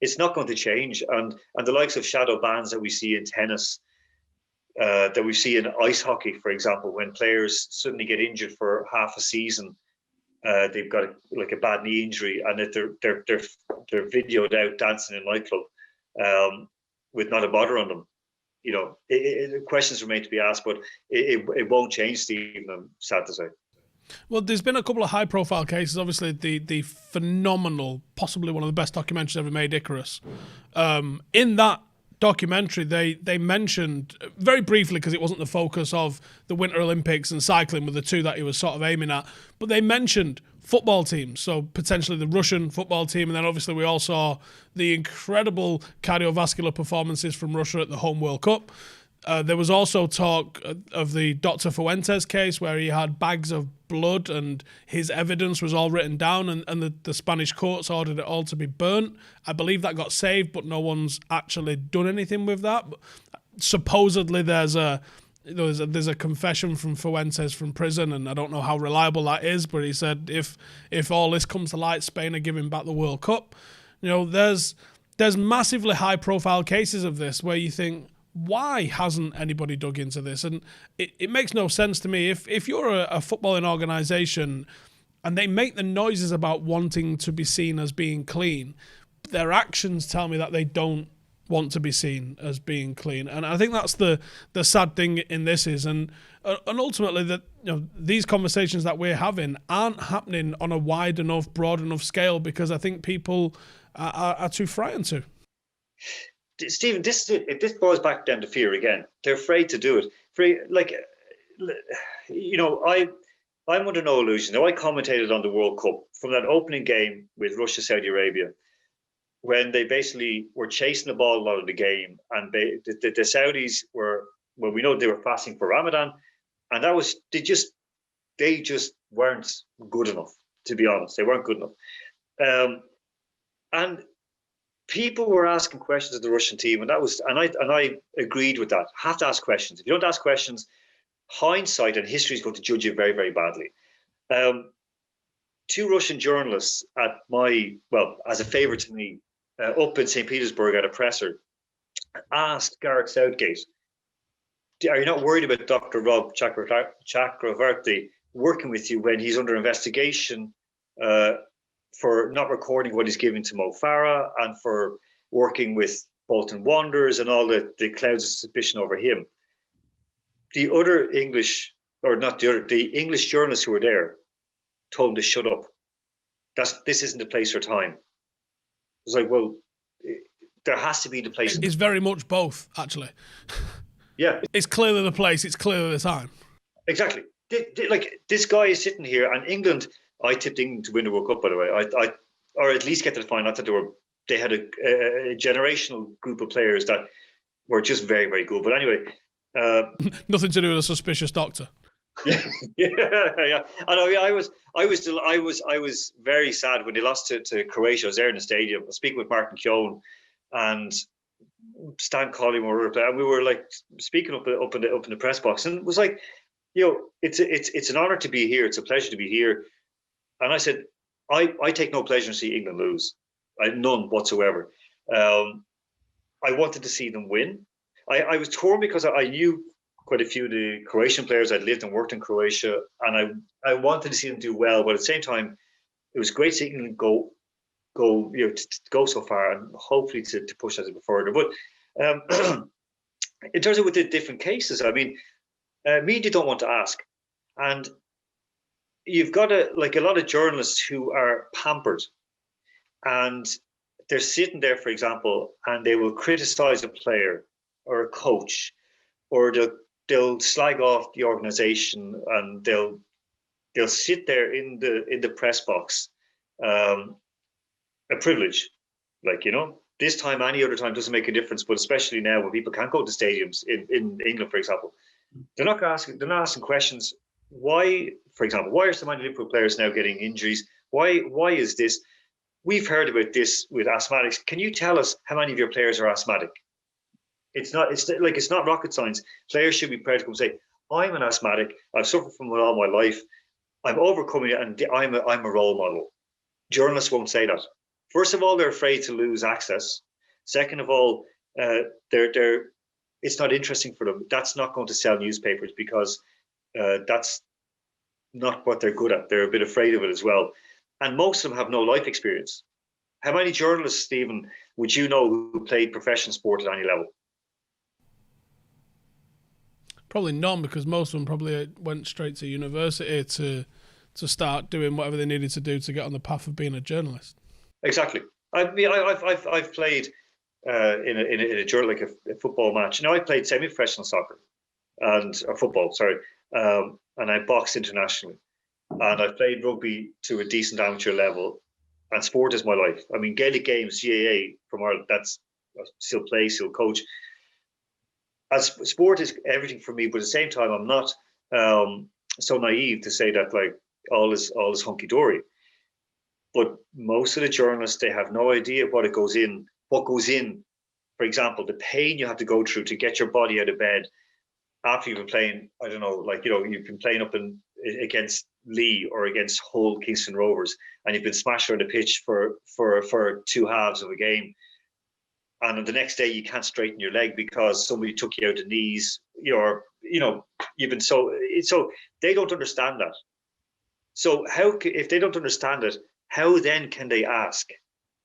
it's not going to change. And the likes of shadow bans that we see in tennis, that we see in ice hockey, for example, when players suddenly get injured for half a season, they've got a bad knee injury, and that they're videoed out dancing in a nightclub with not a bother on them. Questions remain to be asked, but it won't change, Stephen, I'm sad to say. Well, there's been a couple of high-profile cases. Obviously, the phenomenal, possibly one of the best documentaries ever made, Icarus. In that documentary, they mentioned, very briefly, because it wasn't the focus of the Winter Olympics and cycling were the two that he was sort of aiming at, but they mentioned football teams, so potentially the Russian football team, and then obviously we all saw the incredible cardiovascular performances from Russia at the home World Cup. There was also talk of the Dr. Fuentes case, where he had bags of blood and his evidence was all written down, and the Spanish courts ordered it all to be burnt. I believe that got saved, but no one's actually done anything with that. But supposedly there's a confession from Fuentes from prison, and I don't know how reliable that is, but he said if all this comes to light, Spain are giving back the World Cup. There's massively high profile cases of this where you think, why hasn't anybody dug into this? And it makes no sense to me. If you're a footballing organisation and they make the noises about wanting to be seen as being clean, their actions tell me that they don't want to be seen as being clean. And I think that's the sad thing in this is, and ultimately that these conversations that we're having aren't happening on a wide enough, broad enough scale, because I think people are too frightened to. Stephen, this boils back down to fear again. They're afraid to do it. I'm under no illusion. Now, I commentated on the World Cup from that opening game with Russia, Saudi Arabia, when they basically were chasing the ball a lot of the game, and the Saudis were, well, we know they were fasting for Ramadan, and that was they just weren't good enough. To be honest, they weren't good enough, and people were asking questions of the Russian team, and I agreed with that. Have to ask questions. If you don't ask questions, hindsight and history is going to judge you very, very badly. Two Russian journalists as a favour to me, up in St. Petersburg at a presser, asked Gareth Southgate, are you not worried about Dr. Rob Chakravarty working with you when he's under investigation for not recording what he's giving to Mo Farah, and for working with Bolton Wanderers and all the clouds of suspicion over him? The English journalists who were there told him to shut up. This isn't the place or time. It was like, well, there has to be the place. It's very much both, actually. Yeah. It's clearly the place, it's clearly the time. Exactly. Like, this guy is sitting here, and England, I tipped England to win the World Cup, by the way. or at least get to the final. Not that they had a generational group of players that were just very, very good. But anyway, nothing to do with a suspicious doctor. yeah, yeah. I know. Yeah, I was very sad when they lost to Croatia. I was there in the stadium. I was speaking with Martin Keown and Stan Collymore, and we were like speaking up in the press box, and it was like, it's an honor to be here. It's a pleasure to be here. And I said, I take no pleasure in seeing England lose. None whatsoever. I wanted to see them win. I was torn because I knew quite a few of the Croatian players. I'd lived and worked in Croatia, and I wanted to see them do well. But at the same time, it was great seeing England go to go so far, and hopefully to push that a bit further. But in terms of with the different cases, I mean, media don't want to ask, and you've got a lot of journalists who are pampered, and they're sitting there, for example, and they will criticize a player or a coach, or they'll slag off the organization, and they'll sit there in the press box. A privilege, this time, any other time doesn't make a difference, but especially now when people can't go to stadiums in England, for example, they're not asking questions. Why, for example, why are so many Liverpool players now getting injuries? Why is this? We've heard about this with asthmatics. Can you tell us how many of your players are asthmatic? It's not rocket science. Players should be prepared to come and say, I'm an asthmatic. I've suffered from it all my life. I'm overcoming it, and I'm a role model. Journalists won't say that. First of all, they're afraid to lose access. Second of all, it's not interesting for them. That's not going to sell newspapers, because that's not what they're good at. They're a bit afraid of it as well. And most of them have no life experience. How many journalists, Stephen, would you know who played professional sport at any level? Probably none, because most of them probably went straight to university to start doing whatever they needed to do to get on the path of being a journalist. Exactly. I've played in a journal, like a football match. I played semi-professional soccer or football, sorry, and I boxed internationally, and I played rugby to a decent amateur level. And sport is my life. I mean, Gaelic games, GAA from Ireland. That's I still play, still coach. As sport is everything for me, but at the same time, I'm not so naive to say that all is hunky dory. But most of the journalists, they have no idea what goes in. For example, the pain you have to go through to get your body out of bed after you've been playing. I don't know, you've been playing up against Lee or against Hull, Kingston Rovers, and you've been smashed around the pitch for two halves of a game. And the next day you can't straighten your leg because somebody took you out the knees. You've been so they don't understand that. So if they don't understand it, how then can they ask?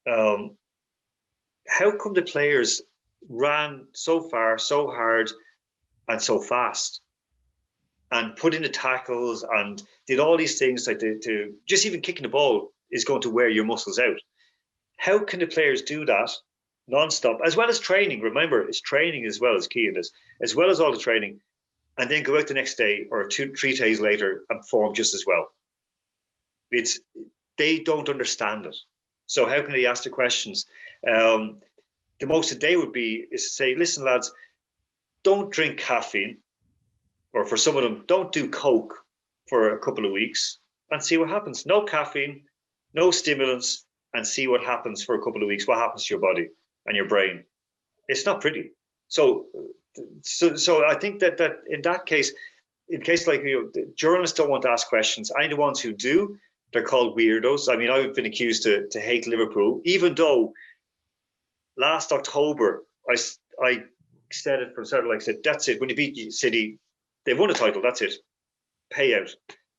How come the players ran so far, so hard, and so fast, and put in the tackles and did all these things to just even kicking the ball is going to wear your muscles out? How can the players do that non-stop, as well as training? Remember, it's training as well as key in this, as well as all the training, and then go out the next day or 3 days later and perform just as well. They don't understand it. So how can they ask the questions? The most that they would be is to say, listen, lads, don't drink caffeine, or for some of them, don't do Coke for a couple of weeks and see what happens. No caffeine, no stimulants, and see what happens for a couple of weeks. What happens to your body and your brain? It's not pretty. So I think that in that case, in case the journalists don't want to ask questions. I the ones who do, they're called weirdos. I mean, I've been accused to hate Liverpool, even though last October I said it from start. I said, that's it. When you beat City, they've won a title. That's it. Payout.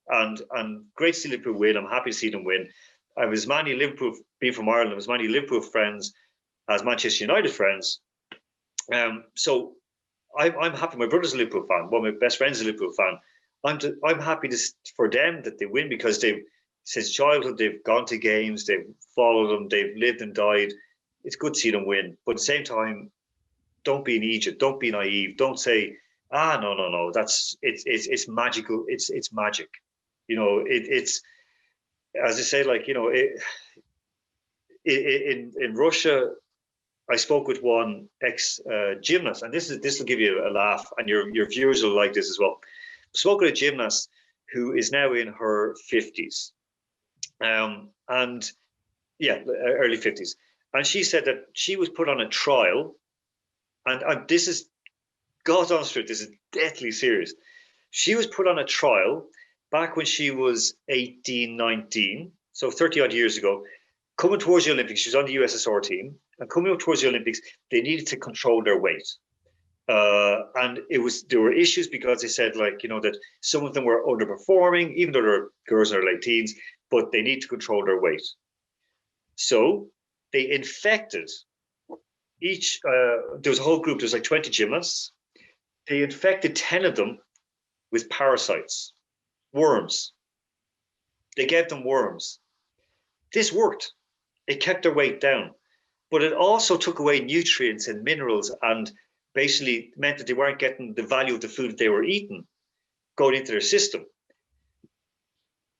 And great to see Liverpool win. I'm happy to see them win. I was many Liverpool, being from Ireland, I was many Liverpool friends as Manchester United friends. So I'm happy. My brother's a Liverpool fan. One of my best friends is a Liverpool fan. I'm happy for them that they win, because since childhood they've gone to games, they've followed them, they've lived and died. It's good to see them win, but at the same time, don't be an Egypt, don't be naive, don't say, no, it's magical, it's magic. It's as I say, in Russia, I spoke with one ex gymnast, and this will give you a laugh, and your viewers will like this as well. Spoke with a gymnast who is now in her 50s, and yeah, early 50s, and she said that she was put on a trial, and this is God's honest truth. This is deathly serious. She was put on a trial back when she was 18, 19, so 30 odd years ago, coming towards the Olympics. She was on the USSR team, and coming up towards the Olympics, they needed to control their weight. And there were issues because they said, like, that some of them were underperforming, even though they're girls in their late teens, but they need to control their weight. So they infected there was a whole group, there's like 20 gymnasts. They infected 10 of them with parasites, worms. They gave them worms. This worked. It kept their weight down, but it also took away nutrients and minerals, and basically meant that they weren't getting the value of the food that they were eating going into their system.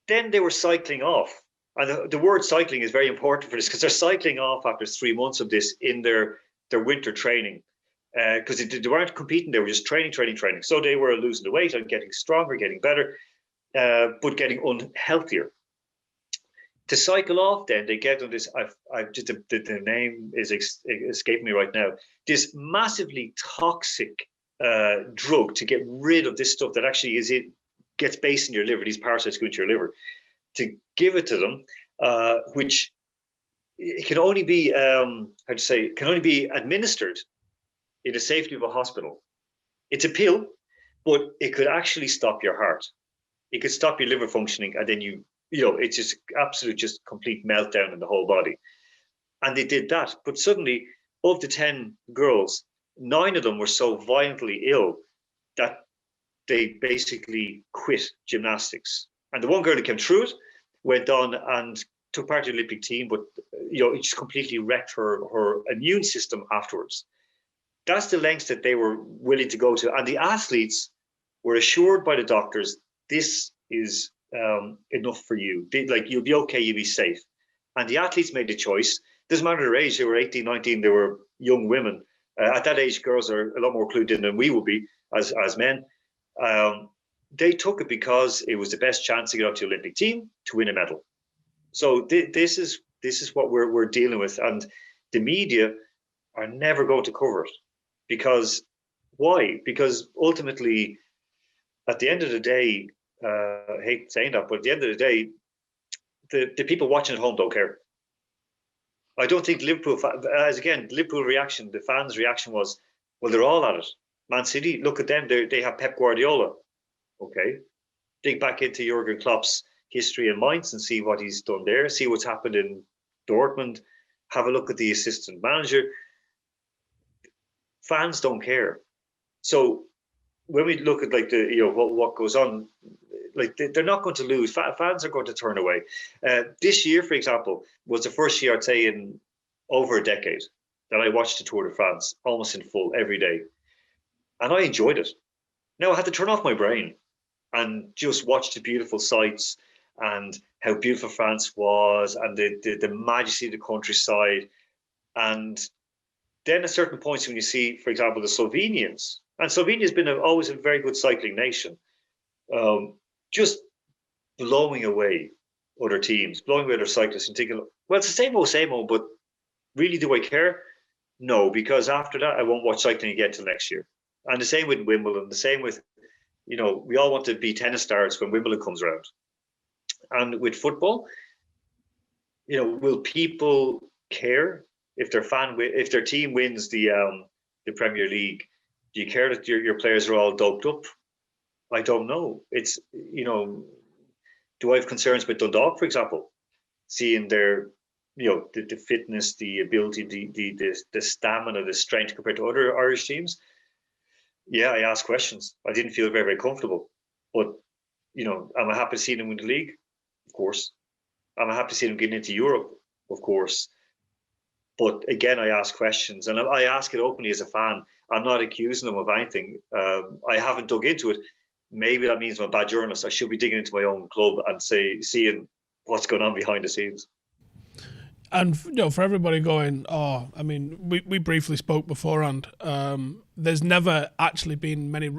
Then they were cycling off. And the word cycling is very important for this, because they're cycling off after 3 months of this in their winter training. Because they weren't competing, they were just training. So they were losing the weight and getting stronger, getting better, but getting unhealthier. To cycle off, then they get on this. I've just the name is escaping me right now. This massively toxic drug to get rid of this stuff that actually gets based in your liver. These parasites go into your liver. To give it to them, which it can only be can only be administered in the safety of a hospital. It's a pill, but it could actually stop your heart. It could stop your liver functioning, and then it's just absolute, just complete meltdown in the whole body. And they did that. But suddenly, of the 10 girls, 9 of them were so violently ill that they basically quit gymnastics. And the one girl that came through it went on and took part in the Olympic team, but it just completely wrecked her immune system afterwards. That's the lengths that they were willing to go to. And the athletes were assured by the doctors, this is enough for you. You'll be okay, you'll be safe. And the athletes made the choice. Doesn't matter their age, they were 18, 19, they were young women. At that age, girls are a lot more clued in than we will be as men. They took it because it was the best chance to get up to the Olympic team to win a medal. So this is what we're dealing with. And the media are never going to cover it. Because why? Because ultimately, at the end of the day, I hate saying that, but at the end of the day, the people watching at home don't care. I don't think Liverpool reaction, the fans' reaction was, well, they're all at it. Man City, look at them, they have Pep Guardiola. Okay, dig back into Jurgen Klopp's history in Mainz and see what he's done there, see what's happened in Dortmund, have a look at the assistant manager. Fans don't care. So when we look at what goes on, they're not going to lose. Fans are going to turn away. This year, for example, was the first year, I'd say, in over a decade that I watched the Tour de France almost in full every day, and I enjoyed it. Now I had to turn off my brain and just watch the beautiful sights and how beautiful France was and the majesty of the countryside. And then at certain points when you see, for example, the Slovenians, and Slovenia's been always a very good cycling nation, just blowing away other teams, blowing away other cyclists and thinking, well, it's the same old, but really, do I care? No, because after that, I won't watch cycling again till next year. And the same with Wimbledon, the same with, we all want to be tennis stars when Wimbledon comes around. And with football, will people care if their team wins the Premier League? Do you care that your players are all doped up? I don't know. It's, do I have concerns with Dundalk, for example, seeing their, the fitness, the ability, the stamina, the strength compared to other Irish teams? Yeah, I asked questions. I didn't feel very, very comfortable. But, am I happy to see them win the league? Of course. Am I happy to see them getting into Europe? Of course. But again, I ask questions, and I ask it openly as a fan. I'm not accusing them of anything. I haven't dug into it. Maybe that means I'm a bad journalist. I should be digging into my own club and seeing what's going on behind the scenes. And for everybody going, I mean, we briefly spoke beforehand. There's never actually been many,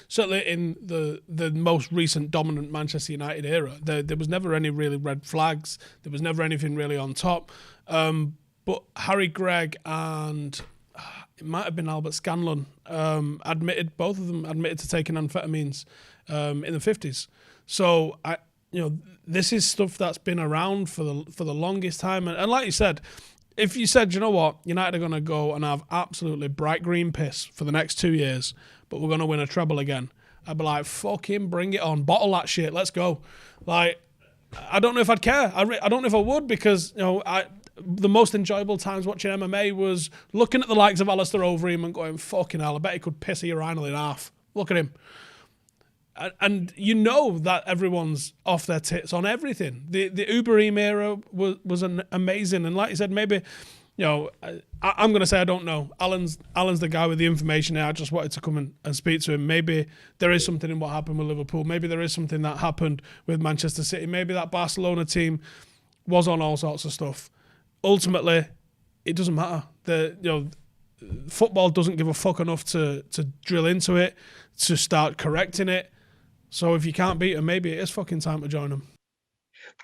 certainly in the most recent dominant Manchester United era, there was never any really red flags. There was never anything really on top. But Harry Gregg and it might have been Albert Scanlon both of them admitted to taking amphetamines in the 50s. So this is stuff that's been around for the longest time. And like you said, if you said, you know what, United are going to go and have absolutely bright green piss for the next 2 years, but we're going to win a treble again, I'd be like, fucking bring it on. Bottle that shit. Let's go. Like, I don't know if I'd care. I don't know if I would, because, the most enjoyable times watching MMA was looking at the likes of Alistair Overeem and going, fucking hell, I bet he could piss a urinal in half. Look at him. And that everyone's off their tits on everything. The Ubereem era was amazing. And like you said, maybe, I'm going to say I don't know. Alan's the guy with the information here. I just wanted to come and speak to him. Maybe there is something in what happened with Liverpool. Maybe there is something that happened with Manchester City. Maybe that Barcelona team was on all sorts of stuff. Ultimately, it doesn't matter. Football doesn't give a fuck enough to drill into it, to start correcting it. So if you can't beat them, maybe it is fucking time to join them.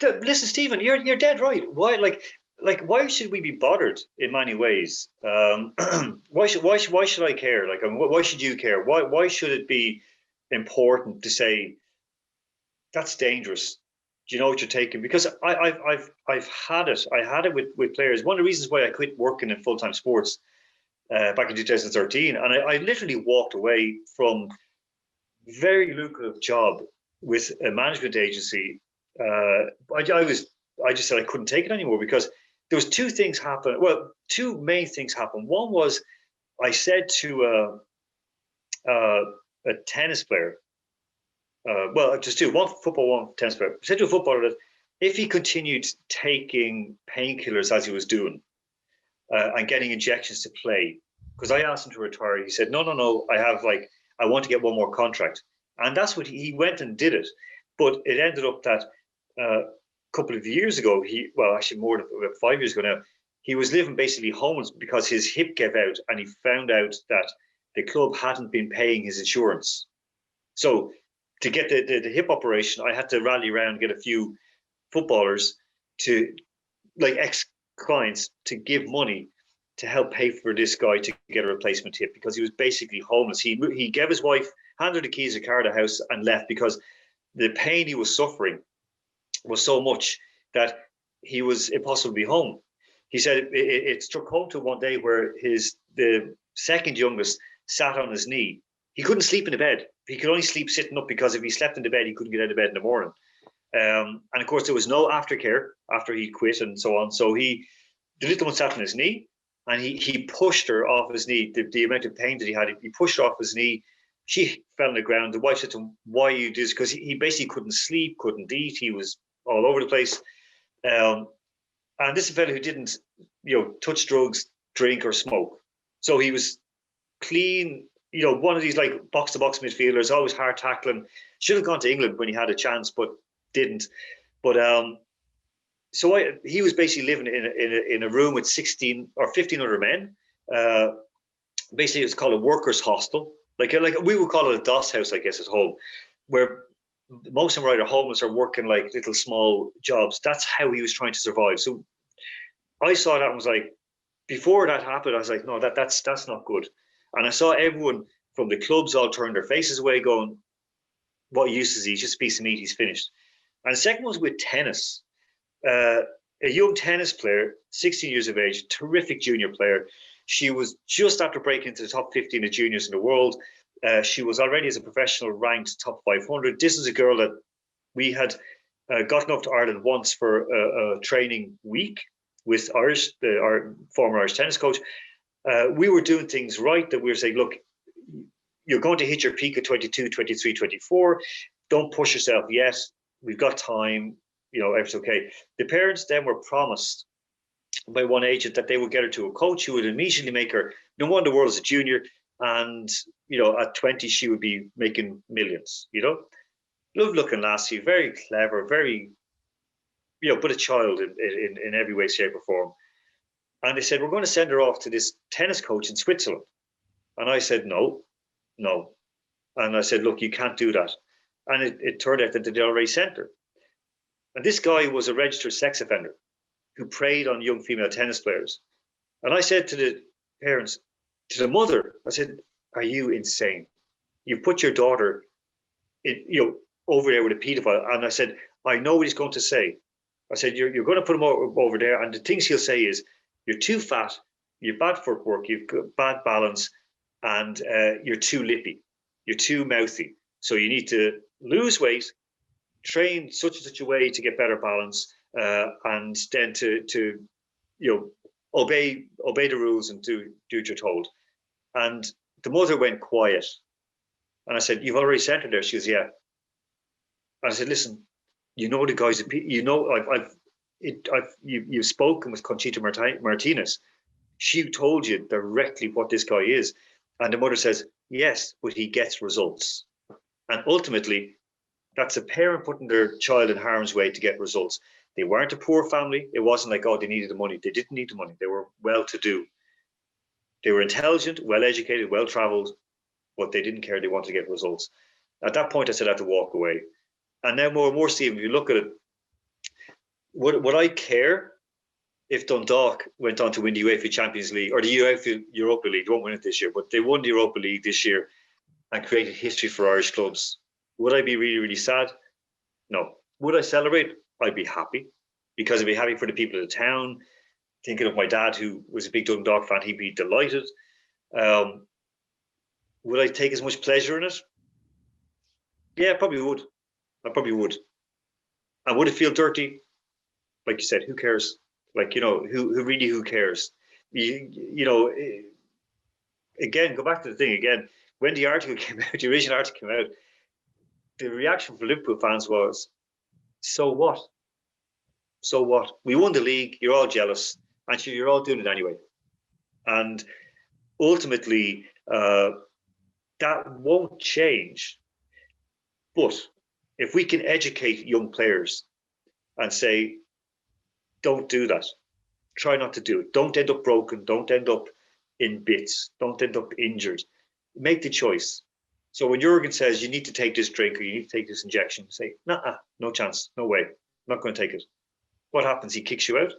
Listen, Stephen, you're dead right. Why, why should we be bothered in many ways? Why should I care? Why should you care? Why should it be important to say that's dangerous? Do you know what you're taking? Because I've had it. I had it with players. One of the reasons why I quit working in full-time sports back in 2013, and I literally walked away from very lucrative job with a management agency. I just said I couldn't take it anymore, because there was two things happen. Well, two main things happened. One was I said to a tennis player, just two, one football, one tennis player. I said to a footballer that if he continued taking painkillers as he was doing and getting injections to play, because I asked him to retire, he said, no, I want to get one more contract. And that's what he went and did it. But it ended up that a couple of years ago, actually more than 5 years ago now, he was living basically homeless because his hip gave out, and he found out that the club hadn't been paying his insurance. So to get the hip operation, I had to rally around and get a few footballers to, ex-clients, to give money to help pay for this guy to get a replacement hip, because he was basically homeless. He gave his wife, handed her the keys to the car to the house, and left, because the pain he was suffering was so much that he was impossible to be home. He said it struck home to one day where the second youngest sat on his knee. He couldn't sleep in the bed. He could only sleep sitting up, because if he slept in the bed, he couldn't get out of bed in the morning. And of course, there was no aftercare after he quit and so on. So the little one sat on his knee, and he pushed her off his knee. The amount of pain that he had, he pushed her off his knee. She fell on the ground. The wife said to him, "Why you do this?" Because he basically couldn't sleep, couldn't eat. He was all over the place. And this is a fellow who didn't, touch drugs, drink, or smoke. So he was clean. One of these box-to-box midfielders, always hard tackling. Should have gone to England when he had a chance, but didn't. But he was basically living in a room with 16 or 15 other men. Basically, it's called a workers' hostel. Like we would call it a DOS house, I guess, at home, where most of them are either homeless or working little small jobs. That's how he was trying to survive. So I saw that and was like, before that happened, I was like, no, that's not good. And I saw everyone from the clubs all turn their faces away, going, what use is he? He's just a piece of meat. He's finished. And the second was with tennis. A young tennis player, 16 years of age, terrific junior player. She was just after breaking into the top 15 of juniors in the world. She was already, as a professional, ranked top 500. This is a girl that we had gotten up to Ireland once for a training week with our former Irish tennis coach. We were doing things right, that we were saying, look, you're going to hit your peak at 22, 23, 24. Don't push yourself yet. We've got time. Everything's okay. The parents then were promised by one agent that they would get her to a coach who would immediately make her number one in the world as a junior. And, at 20, she would be making millions, Love looking lassie, very clever, very, but a child in every way, shape or form. And they said, we're going to send her off to this tennis coach in Switzerland. And I said, no. And I said, look, you can't do that. And it turned out that they'd already sent her. And this guy was a registered sex offender who preyed on young female tennis players. And I said to the parents, to the mother, I said, are you insane? You've put your daughter over there with a paedophile. And I said, I know what he's going to say. I said, you're going to put him over there. And the things he'll say is, you're too fat, you've bad footwork, you've got bad balance, and you're too lippy, you're too mouthy. So you need to lose weight, train such a way to get better balance, and then to obey the rules and do what you're told. And the mother went quiet. And I said, you've already sent her there. She goes, yeah. And I said, listen, you know the guys, you've spoken with Conchita Martinez. She told you directly what this guy is. And the mother says, yes, but he gets results. And ultimately, that's a parent putting their child in harm's way to get results. They weren't a poor family. It wasn't like, oh, they needed the money. They didn't need the money. They were well-to-do. They were intelligent, well-educated, well-traveled, but they didn't care. They wanted to get results. At that point, I said I had to walk away. And then more and more, Stephen, if you look at it, would I care if Dundalk went on to win the UEFA Champions League or the UEFA Europa League? They won't win it this year, but they won the Europa League this year and created history for Irish clubs. Would I be really, really sad? No. Would I celebrate? I'd be happy, because I'd be happy for the people of the town. Thinking of my dad, who was a big Dundalk fan, he'd be delighted. Would I take as much pleasure in it? Yeah, I probably would. And would it feel dirty? Like you said, who cares? Like, who cares? Again, go back to the thing again. When the article came out, the original article came out, the reaction from Liverpool fans was, so what? So what? We won the league, you're all jealous, and sure, you're all doing it anyway. And ultimately, that won't change. But if we can educate young players and say, don't do that. Try not to do it. Don't end up broken. Don't end up in bits. Don't end up injured. Make the choice. So when Jurgen says you need to take this drink or you need to take this injection, say, nah, no chance, no way. I'm not going to take it. What happens? He kicks you out.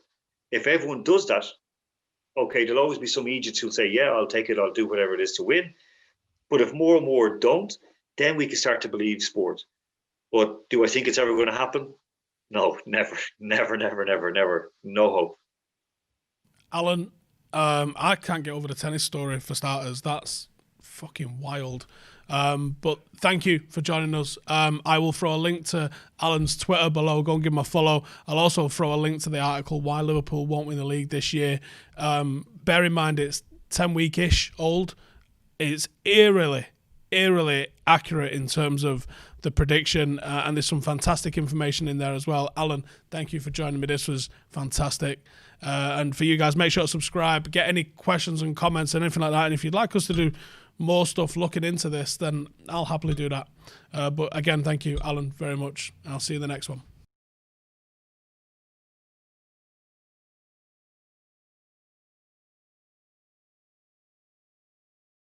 If everyone does that, okay, there'll always be some idiots who'll say, yeah, I'll take it. I'll do whatever it is to win. But if more and more don't, then we can start to believe sport. But do I think it's ever going to happen? No, never. No hope. Alan, I can't get over the tennis story for starters. That's fucking wild. But thank you for joining us. I will throw a link to Alan's Twitter below. Go and give him a follow. I'll also throw a link to the article Why Liverpool Won't Win the League This Year. Bear in mind it's 10-week-ish old. It's eerily accurate in terms of the prediction, and there's some fantastic information in there as well. Alan, thank you for joining me. This was fantastic. And for you guys, make sure to subscribe, get any questions and comments and anything like that. And if you'd like us to do more stuff looking into this, then I'll happily do that. But again, thank you, Alan, very much. I'll see you in the next one.